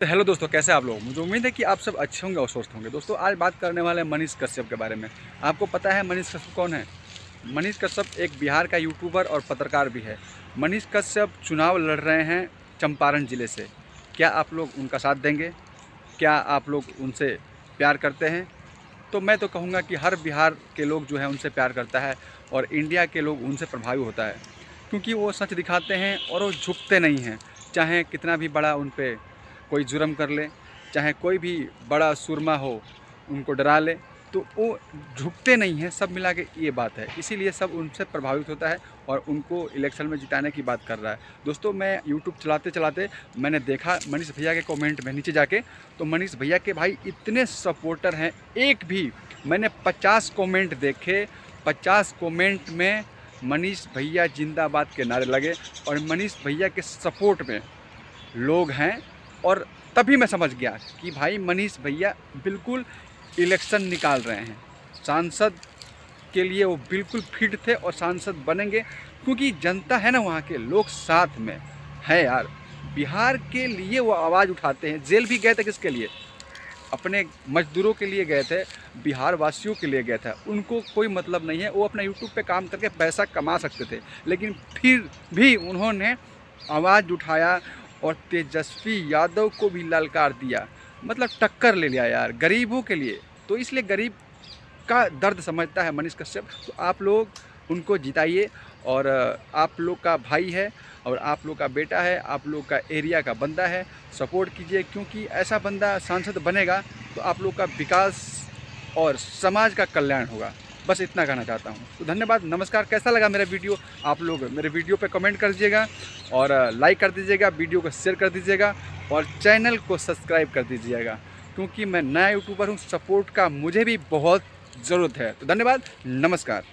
तो हेलो दोस्तों, कैसे आप लोग। मुझे उम्मीद है कि आप सब अच्छे होंगे और स्वस्थ होंगे। दोस्तों, आज बात करने वाले हैं मनीष कश्यप के बारे में। आपको पता है मनीष कश्यप कौन है? मनीष कश्यप एक बिहार का यूट्यूबर और पत्रकार भी है। मनीष कश्यप चुनाव लड़ रहे हैं चंपारण ज़िले से। क्या आप लोग उनका साथ देंगे? क्या आप लोग उनसे प्यार करते हैं? तो मैं तो कहूँगा कि हर बिहार के लोग जो है उनसे प्यार करता है और इंडिया के लोग उनसे प्रभावित होता है, क्योंकि वो सच दिखाते हैं और वो झुकते नहीं हैं। चाहे कितना भी बड़ा उन पे कोई जुर्म कर ले, चाहे कोई भी बड़ा सुरमा हो उनको डरा ले, तो वो झुकते नहीं हैं। सब मिला के ये बात है, इसीलिए सब उनसे प्रभावित होता है और उनको इलेक्शन में जिताने की बात कर रहा है। दोस्तों, मैं यूट्यूब चलाते चलाते मैंने देखा मनीष भैया के कमेंट में नीचे जाके, तो मनीष भैया के भाई इतने सपोर्टर हैं। एक भी मैंने 50 कमेंट देखे, 50 कमेंट में मनीष भैया जिंदाबाद के नारे लगे और मनीष भैया के सपोर्ट में लोग हैं। और तभी मैं समझ गया कि भाई मनीष भैया बिल्कुल इलेक्शन निकाल रहे हैं। सांसद के लिए वो बिल्कुल फिट थे और सांसद बनेंगे, क्योंकि जनता है ना, वहाँ के लोग साथ में है यार। बिहार के लिए वो आवाज़ उठाते हैं। जेल भी गए थे किसके लिए? अपने मजदूरों के लिए गए थे, बिहार वासियों के लिए गए थे। उनको कोई मतलब नहीं है, वो अपना यूट्यूब पे काम करके पैसा कमा सकते थे, लेकिन फिर भी उन्होंने आवाज़ उठाया और तेजस्वी यादव को भी ललकार दिया। मतलब टक्कर ले लिया यार गरीबों के लिए। तो इसलिए गरीब का दर्द समझता है मनीष कश्यप। तो आप लोग उनको जिताइए, और आप लोग का भाई है और आप लोग का बेटा है, आप लोग का एरिया का बंदा है। सपोर्ट कीजिए, क्योंकि ऐसा बंदा सांसद बनेगा तो आप लोग का विकास और समाज का कल्याण होगा। बस इतना कहना चाहता हूँ। तो धन्यवाद, नमस्कार। कैसा लगा मेरा वीडियो? आप लोग मेरे वीडियो पे कमेंट कर दीजिएगा और लाइक कर दीजिएगा, वीडियो को शेयर कर दीजिएगा और चैनल को सब्सक्राइब कर दीजिएगा, क्योंकि मैं नया यूट्यूबर हूँ। सपोर्ट का मुझे भी बहुत ज़रूरत है। तो धन्यवाद, नमस्कार।